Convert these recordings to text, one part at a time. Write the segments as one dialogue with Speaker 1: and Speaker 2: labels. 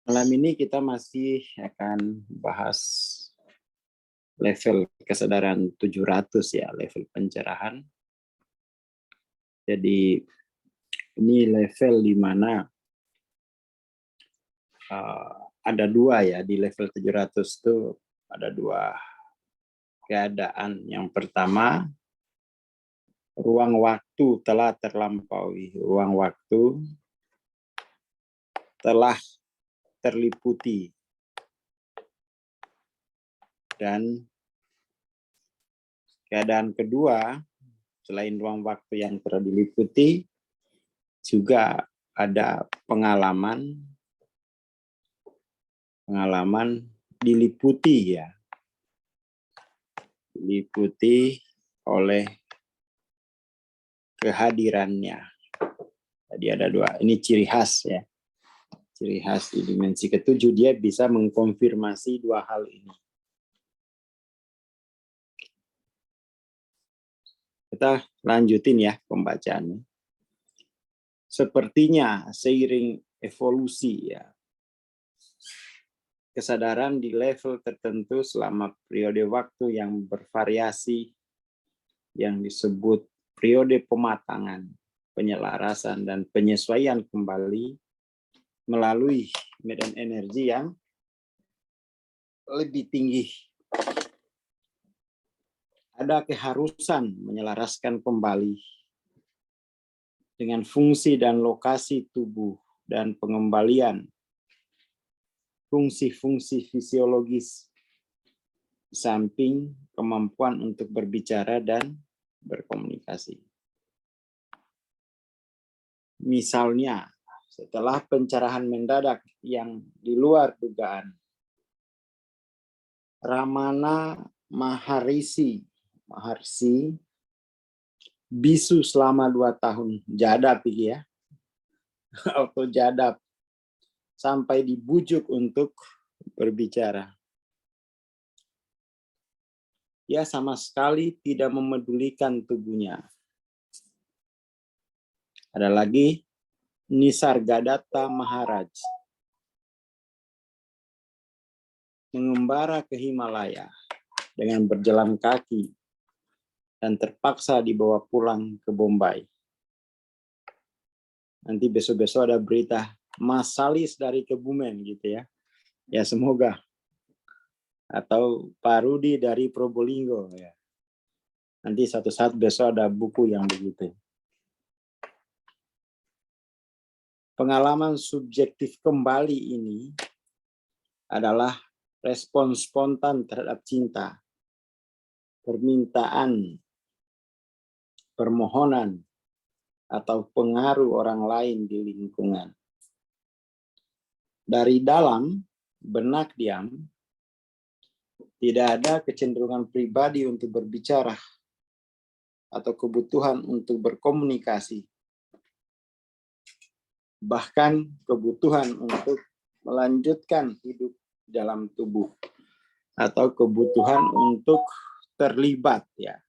Speaker 1: Malam ini kita masih akan bahas level kesadaran 700 ya, level pencerahan. Jadi ini level di mana ada dua ya, di level 700 itu ada dua keadaan. Yang pertama, ruang waktu telah terlampaui, ruang waktu telah terliputi. Dan keadaan kedua, selain ruang waktu yang telah diliputi, juga ada pengalaman diliputi ya, diliputi oleh kehadirannya. Jadi ada dua, ini ciri khas ya, ciri khas di dimensi ketujuh, dia bisa mengkonfirmasi dua hal ini. Kita lanjutin ya pembacaannya. Sepertinya seiring evolusi ya, kesadaran di level tertentu selama periode waktu yang bervariasi yang disebut periode pematangan, penyelarasan, dan penyesuaian kembali melalui medan energi yang lebih tinggi. Ada keharusan menyelaraskan kembali dengan fungsi dan lokasi tubuh dan pengembalian fungsi-fungsi fisiologis, samping kemampuan untuk berbicara dan berkomunikasi. Misalnya, setelah pencerahan mendadak yang di luar dugaan, Ramana Maharshi bisu selama 2 tahun, jadab ya, atau jadab, sampai dibujuk untuk berbicara. Dia sama sekali tidak memedulikan tubuhnya. Ada lagi Nisargadatta Maharaj, mengembara ke Himalaya dengan berjalan kaki dan terpaksa dibawa pulang ke Bombay. Nanti besok-besok ada berita masalis dari Kebumen gitu ya. Ya semoga. Atau Pak Rudi dari Probolinggo ya. Nanti satu saat besok ada buku yang begitu. Pengalaman subjektif kembali ini adalah respon spontan terhadap cinta, permintaan, permohonan, atau pengaruh orang lain di lingkungan. Dari dalam benak diam, tidak ada kecenderungan pribadi untuk berbicara atau kebutuhan untuk berkomunikasi. Bahkan kebutuhan untuk melanjutkan hidup dalam tubuh atau kebutuhan untuk terlibat ya.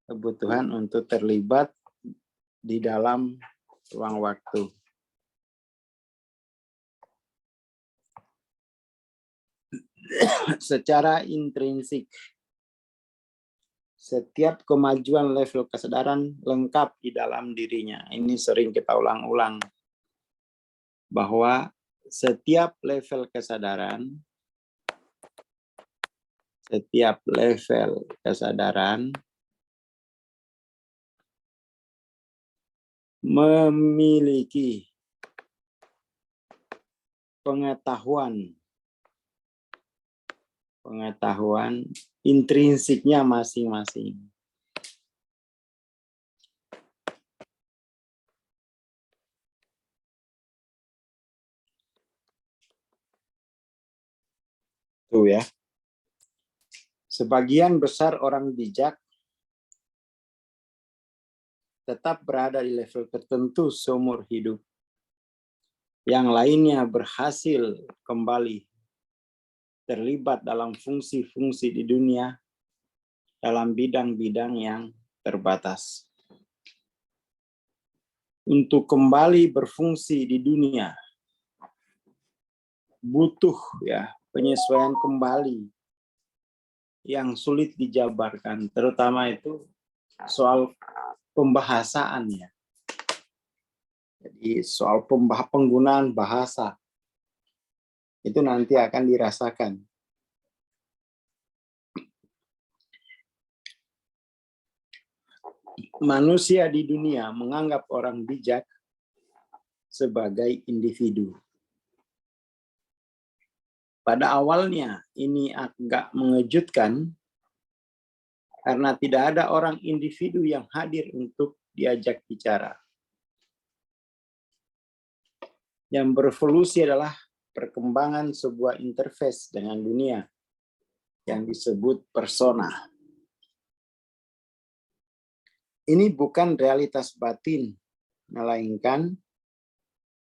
Speaker 1: Kebutuhan untuk terlibat di dalam ruang waktu. Secara intrinsik, setiap kemajuan level kesadaran lengkap di dalam dirinya. Ini sering kita ulang-ulang. Bahwa setiap level kesadaran memiliki pengetahuan intrinsiknya masing-masing. Tuh ya. Sebagian besar orang bijak tetap berada di level tertentu seumur hidup. Yang lainnya berhasil kembali terlibat dalam fungsi-fungsi di dunia dalam bidang-bidang yang terbatas. Untuk kembali berfungsi di dunia, butuh ya penyesuaian kembali yang sulit dijabarkan, terutama itu soal pembahasaan ya. Jadi soal penggunaan bahasa itu nanti akan dirasakan. Manusia di dunia menganggap orang bijak sebagai individu. Pada awalnya ini agak mengejutkan karena tidak ada orang individu yang hadir untuk diajak bicara. Yang berevolusi adalah perkembangan sebuah interface dengan dunia yang disebut persona. Ini bukan realitas batin, melainkan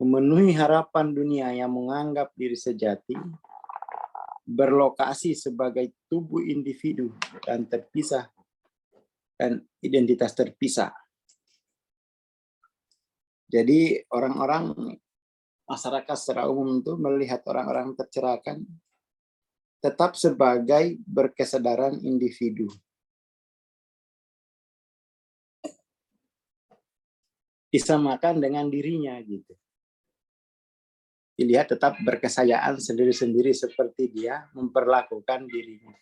Speaker 1: memenuhi harapan dunia yang menganggap diri sejati berlokasi sebagai tubuh individu dan terpisah dan identitas terpisah. Jadi orang-orang masyarakat secara umum itu melihat orang-orang tercerahkan tetap sebagai berkesadaran individu. Disamakan dengan dirinya gitu. Dilihat tetap berkesayaan sendiri-sendiri seperti dia memperlakukan dirinya.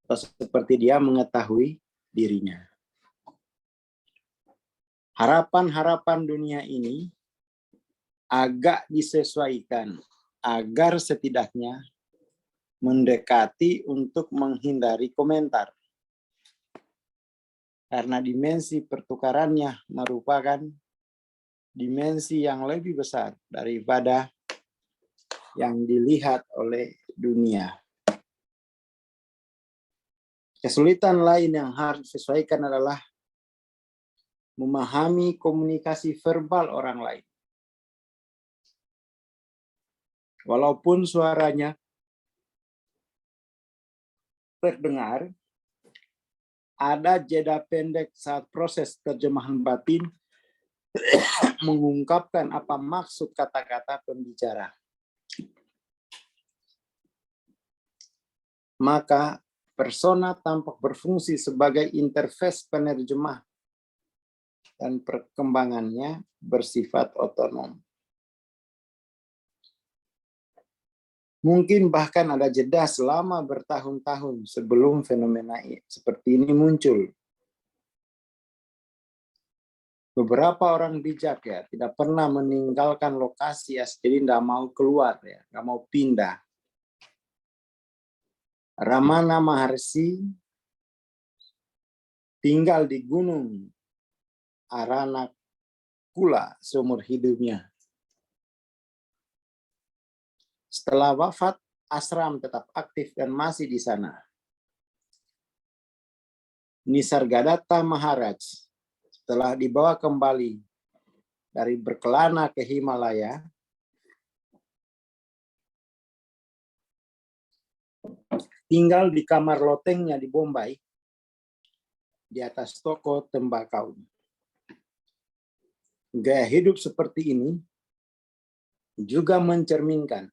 Speaker 1: Atau seperti dia mengetahui dirinya. Harapan-harapan dunia ini agak disesuaikan agar setidaknya mendekati untuk menghindari komentar. Karena dimensi pertukarannya merupakan dimensi yang lebih besar daripada yang dilihat oleh dunia. Kesulitan lain yang harus disesuaikan adalah memahami komunikasi verbal orang lain. Walaupun suaranya terdengar, ada jeda pendek saat proses terjemahan batin mengungkapkan apa maksud kata-kata pembicara. Maka persona tampak berfungsi sebagai interface penerjemah dan perkembangannya bersifat otonom. Mungkin bahkan ada jeda selama bertahun-tahun sebelum fenomena seperti ini muncul. Beberapa orang bijak ya tidak pernah meninggalkan lokasi ya, jadi tidak mau keluar ya, nggak mau pindah. Ramana Maharshi tinggal di Gunung Aranakula seumur hidupnya. Setelah wafat, ashram tetap aktif dan masih di sana. Nisargadatta Maharaj setelah dibawa kembali dari berkelana ke Himalaya, tinggal di kamar lotengnya di Bombay, di atas toko tembakau. Gaya hidup seperti ini juga mencerminkan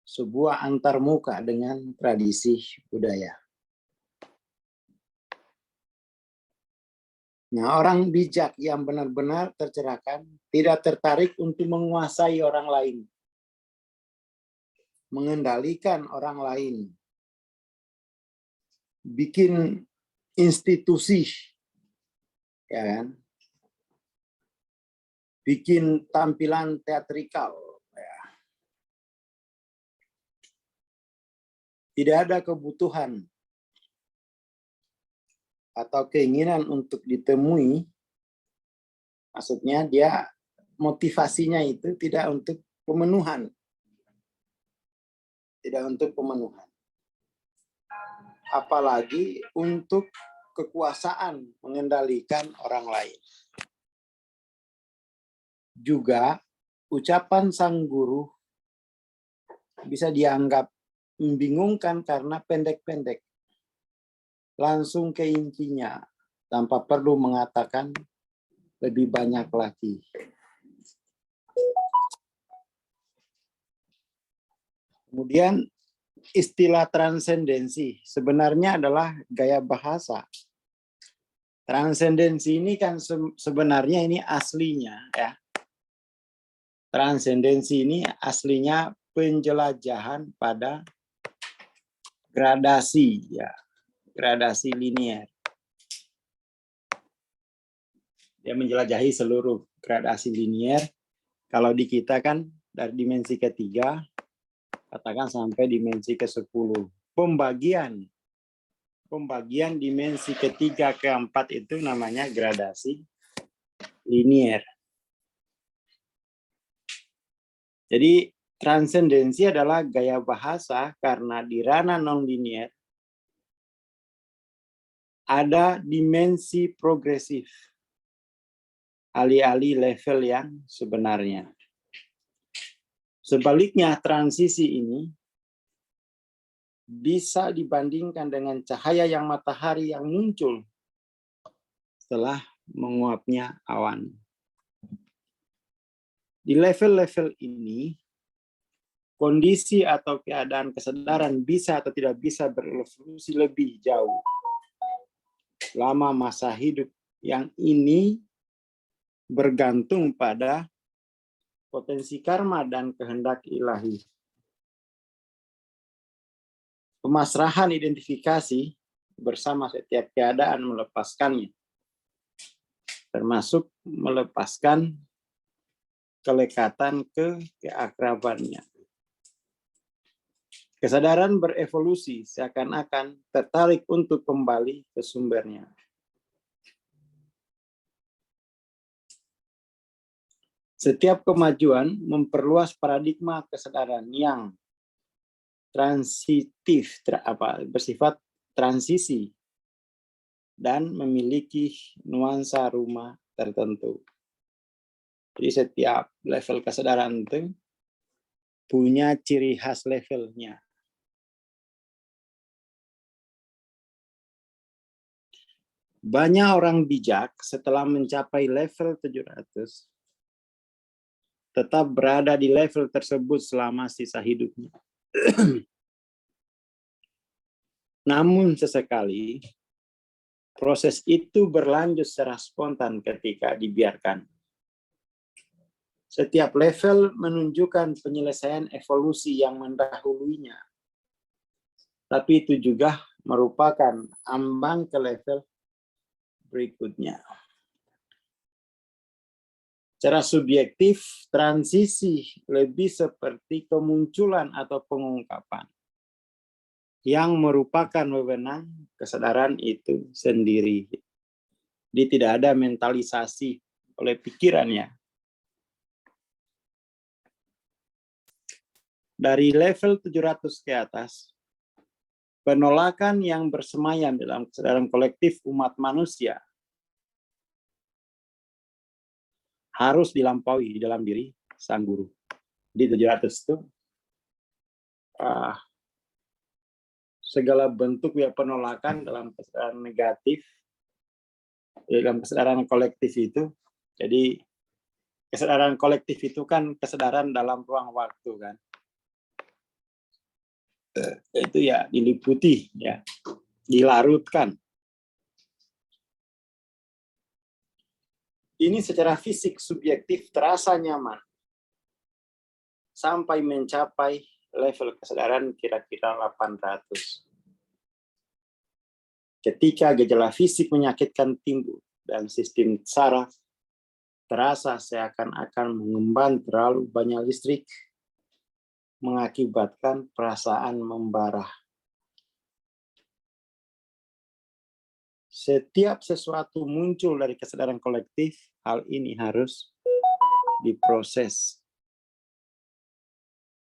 Speaker 1: sebuah antarmuka dengan tradisi budaya. Nah, orang bijak yang benar-benar tercerahkan tidak tertarik untuk menguasai orang lain, mengendalikan orang lain, bikin institusi, ya kan? Bikin tampilan teatrikal. Ya. Tidak ada kebutuhan atau keinginan untuk ditemui, maksudnya dia motivasinya itu tidak untuk pemenuhan. Tidak untuk pemenuhan. Apalagi untuk kekuasaan mengendalikan orang lain. Juga ucapan sang guru bisa dianggap membingungkan karena pendek-pendek. Langsung ke intinya tanpa perlu mengatakan lebih banyak lagi. Kemudian istilah transendensi sebenarnya adalah gaya bahasa. Transendensi ini kan sebenarnya ini aslinya ya. Transendensi ini aslinya penjelajahan pada gradasi ya, gradasi linier. Dia menjelajahi seluruh gradasi linier. Kalau di kita kan dari dimensi ketiga, katakan sampai dimensi ke-10. Pembagian dimensi ketiga keempat itu namanya gradasi linier. Jadi transendensi adalah gaya bahasa karena di ranah non-linier ada dimensi progresif, alih-alih level yang sebenarnya. Sebaliknya, transisi ini bisa dibandingkan dengan cahaya yang matahari yang muncul setelah menguapnya awan. Di level-level ini, kondisi atau keadaan kesadaran bisa atau tidak bisa berevolusi lebih jauh. Lama masa hidup yang ini bergantung pada potensi karma dan kehendak ilahi. Pemasrahan identifikasi bersama setiap keadaan melepaskannya, termasuk melepaskan kelekatan ke keakrabannya. Kesadaran berevolusi seakan-akan tertarik untuk kembali ke sumbernya. Setiap kemajuan memperluas paradigma kesadaran yang transitif, bersifat transisi, dan memiliki nuansa rumah tertentu. Jadi setiap level kesadaran itu punya ciri khas levelnya. Banyak orang bijak setelah mencapai level 700 tetap berada di level tersebut selama sisa hidupnya. Namun sesekali proses itu berlanjut secara spontan ketika dibiarkan. Setiap level menunjukkan penyelesaian evolusi yang mendahulunya. Tapi itu juga merupakan ambang ke level berikutnya. Secara subjektif, transisi lebih seperti kemunculan atau pengungkapan yang merupakan wewenang kesadaran itu sendiri. Jadi tidak ada mentalisasi oleh pikirannya. Dari level 700 ke atas, penolakan yang bersemayam dalam kesadaran kolektif umat manusia harus dilampaui di dalam diri sang guru. Di 700 itu segala bentuk ya penolakan dalam kesadaran negatif, dalam kesadaran kolektif itu. Jadi kesadaran kolektif itu kan kesadaran dalam ruang waktu kan. Itu ya diliputi ya, dilarutkan. Ini secara fisik subjektif terasa nyaman sampai mencapai level kesadaran kira-kira 800. Ketika gejala fisik menyakitkan timbul dan sistem saraf terasa seakan-akan mengemban terlalu banyak listrik, mengakibatkan perasaan membara. Setiap sesuatu muncul dari kesadaran kolektif, hal ini harus diproses.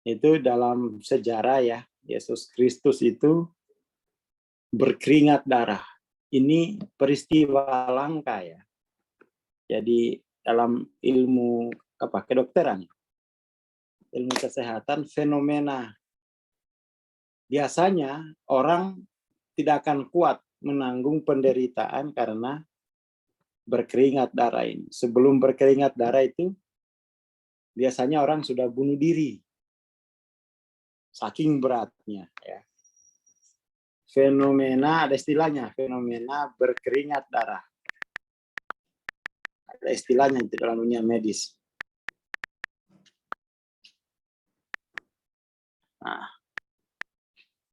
Speaker 1: Itu dalam sejarah ya, Yesus Kristus itu berkeringat darah. Ini peristiwa langka ya. Jadi dalam ilmu kedokteran, ilmu kesehatan, fenomena biasanya orang tidak akan kuat menanggung penderitaan karena berkeringat darah ini. Sebelum berkeringat darah itu biasanya orang sudah bunuh diri. saking beratnya. Ya. Fenomena, ada istilahnya, fenomena berkeringat darah. Ada istilahnya itu dalam dunia medis. Nah,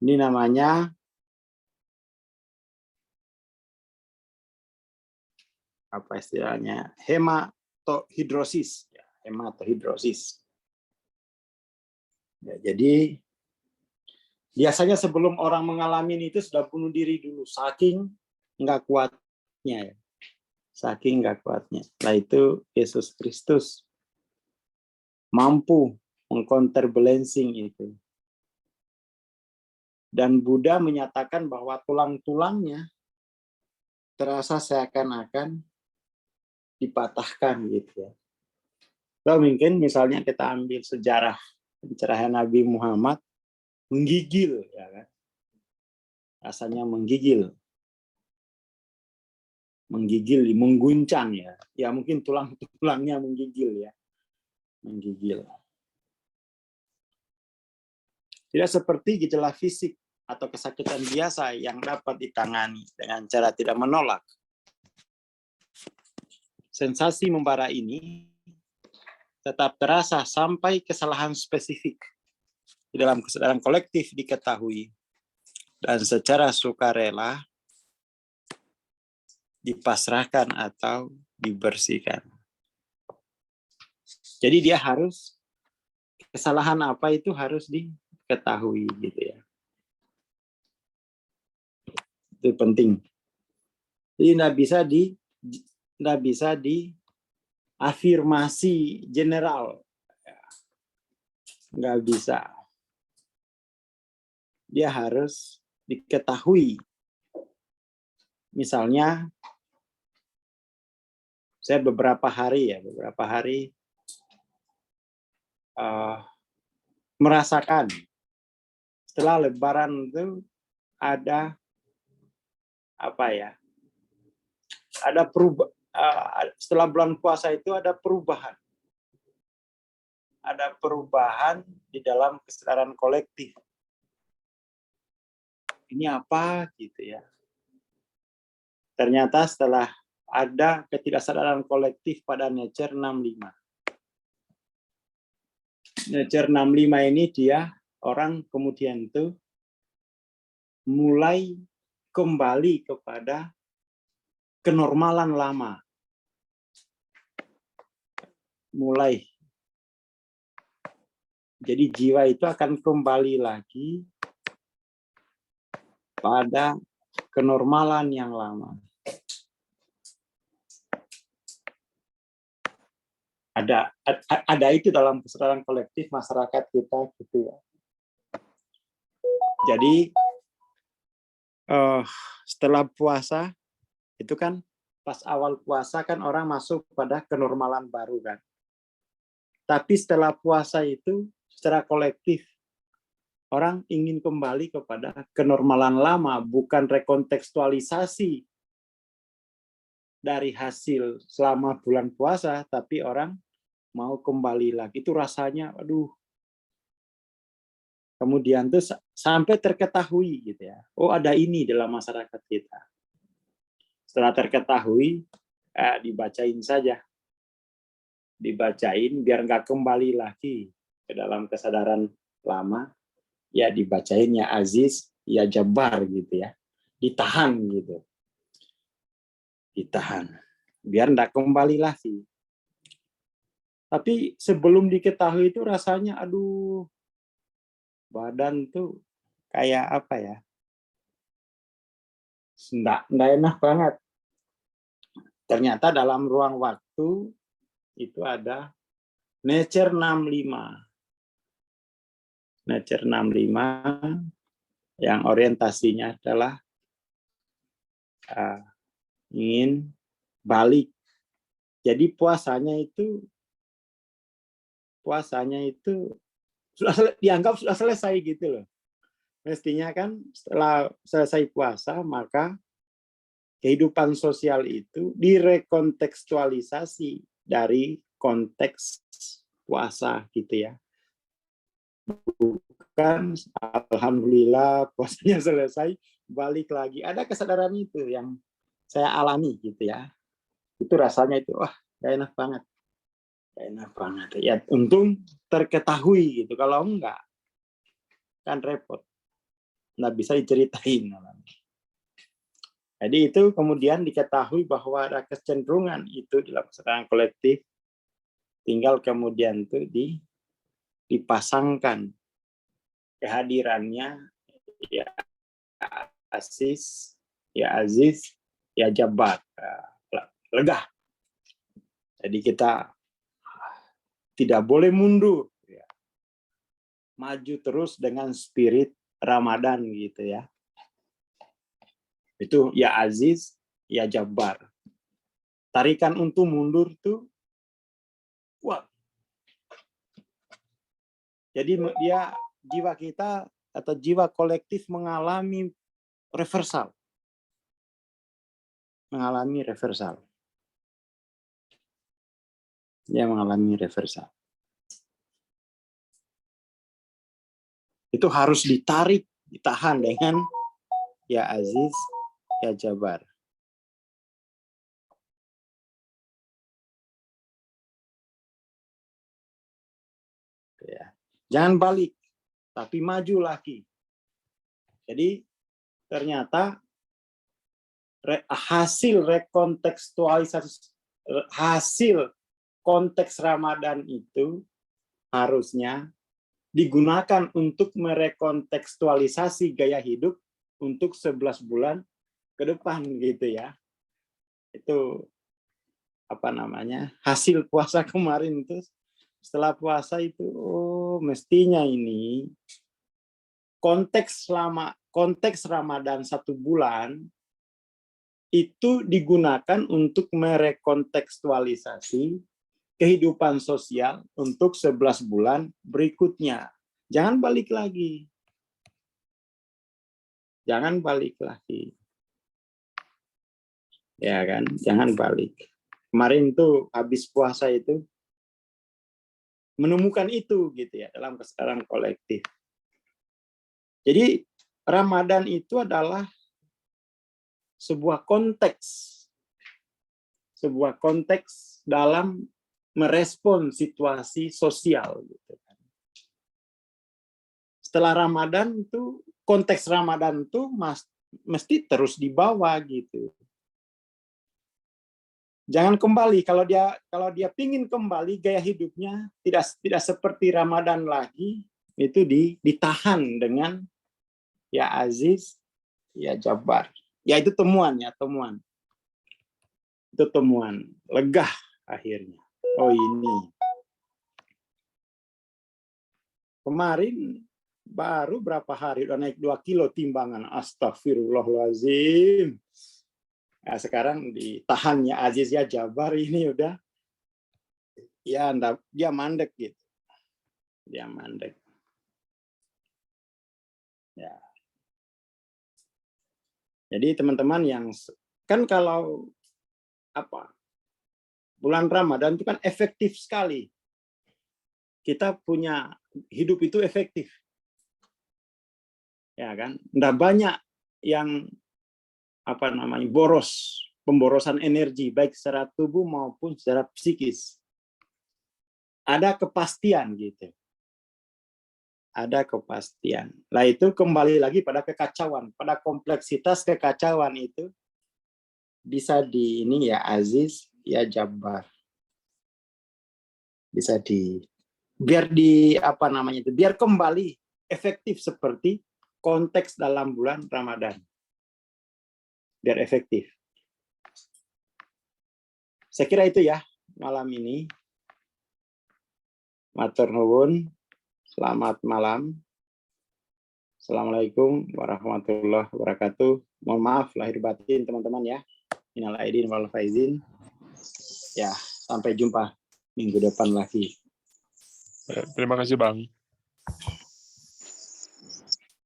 Speaker 1: ini namanya apa istilahnya? Hematohidrosis. Ya, hematohidrosis. Ya, jadi biasanya sebelum orang mengalami itu sudah bunuh diri dulu, saking nggak kuatnya. Ya. Saking nggak kuatnya. Nah itu Yesus Kristus mampu mengcounterbalancing itu. Dan Buddha menyatakan bahwa tulang-tulangnya terasa seakan-akan dipatahkan gitu ya. Atau mungkin misalnya kita ambil sejarah pencerahan Nabi Muhammad, menggigil, ya kan? Rasanya menggigil, mengguncang ya. Ya mungkin tulang-tulangnya menggigil ya, menggigil. Tidak seperti gejala fisik atau kesakitan biasa yang dapat ditangani dengan cara tidak menolak. Sensasi membara ini tetap terasa sampai kesalahan spesifik di dalam kesadaran kolektif diketahui dan secara sukarela dipasrahkan atau dibersihkan. Jadi dia harus, kesalahan apa itu harus diketahui gitu ya. Itu penting. Jadi nggak bisa diafirmasi general, nggak bisa. Dia harus diketahui. Misalnya, saya beberapa hari merasakan setelah Lebaran itu ada apa ya? Ada setelah bulan puasa itu ada perubahan. Ada perubahan di dalam kesadaran kolektif. Ini apa gitu ya? Ternyata setelah ada ketidaksadaran kolektif pada Nature 65. Nature 65 ini dia orang kemudian itu mulai kembali kepada kenormalan lama. Mulai. Jadi jiwa itu akan kembali lagi pada kenormalan yang lama. Ada itu dalam kesadaran kolektif masyarakat kita gitu ya. Jadi setelah puasa itu kan pas awal puasa kan orang masuk pada kenormalan baru kan. Tapi setelah puasa itu secara kolektif orang ingin kembali kepada kenormalan lama, bukan rekontekstualisasi dari hasil selama bulan puasa, tapi orang mau kembali lagi. Itu rasanya, aduh. Kemudian tuh sampai terketahui gitu ya. Oh ada ini dalam masyarakat kita. Setelah terketahui, dibacain saja. Dibacain biar nggak kembali lagi ke dalam kesadaran lama. Ya dibacain ya Aziz, ya Jabbar gitu ya. Ditahan gitu. Ditahan. Biar nggak kembali lagi. Tapi sebelum diketahui itu rasanya aduh, badan tuh kayak apa ya? Nggak enak banget. Ternyata dalam ruang waktu itu ada Nature 65. Nature 65 yang orientasinya adalah ingin balik. Jadi puasanya itu dianggap sudah selesai gitu loh. Mestinya kan setelah selesai puasa maka kehidupan sosial itu direkontekstualisasi dari konteks puasa gitu ya. Bukan, alhamdulillah puasanya selesai, balik lagi. Ada kesadaran itu yang saya alami gitu ya. Itu rasanya itu, wah, gak enak banget. Gak enak banget. Ya, untung terketahui gitu. Kalau enggak, kan repot. Nggak bisa diceritain. Jadi itu kemudian diketahui bahwa ada kecenderungan itu dalam kesadaran kolektif, tinggal kemudian itu dipasangkan kehadirannya, ya Aziz, ya Jabar, lega. Jadi kita tidak boleh mundur, ya. Maju terus dengan spirit Ramadan gitu ya. Itu ya Aziz, ya Jabar. Tarikan untuk mundur tuh kuat. Jadi dia jiwa kita atau jiwa kolektif mengalami reversal. Mengalami reversal. Dia mengalami reversal. Itu harus ditarik, ditahan dengan ya Aziz, ya Jabar. Ya. Jangan balik, tapi maju lagi. Jadi ternyata hasil rekontekstualisasi, hasil konteks Ramadan itu harusnya digunakan untuk merekontekstualisasi gaya hidup untuk 11 bulan ke depan gitu ya. Itu apa namanya? Hasil puasa kemarin itu, setelah puasa itu mestinya ini konteks Ramadan 1 bulan itu digunakan untuk merekontekstualisasi kehidupan sosial untuk 11 bulan berikutnya. Jangan balik lagi. Jangan balik lagi. Ya kan? Jangan balik. Kemarin tuh habis puasa itu menemukan itu gitu ya dalam kesadaran kolektif. Jadi Ramadan itu adalah sebuah konteks dalam merespon situasi sosial. Setelah Ramadan itu, konteks Ramadan itu mesti terus dibawa gitu. Jangan kembali, kalau dia pingin kembali gaya hidupnya tidak seperti Ramadan lagi, itu ditahan dengan ya Aziz, ya Jabar. Ya itu temuan. Itu temuan, lega akhirnya. Oh ini. Kemarin baru berapa hari udah naik 2 kilo timbangan. Astagfirullahaladzim. Nah, sekarang ditahannya Aziz ya Jabar ini udah ya dia mandek gitu. Dia mandek. Ya. Jadi teman-teman yang kan kalau bulan Ramadan itu kan efektif sekali. Kita punya hidup itu efektif. Ya kan? Nggak banyak yang pemborosan energi baik secara tubuh maupun secara psikis. Ada kepastian gitu. Ada kepastian. Nah itu kembali lagi pada kekacauan, pada kompleksitas kekacauan itu bisa ya Aziz, ya Jabar. Bisa biar kembali efektif seperti konteks dalam bulan Ramadan. Biar efektif. Saya kira itu ya malam ini. Matur nuwun. Selamat malam. Assalamualaikum warahmatullahi wabarakatuh. Mohon maaf lahir batin teman-teman ya. Minal aidin wal faizin. Ya, sampai jumpa minggu depan lagi.
Speaker 2: Terima kasih Bang.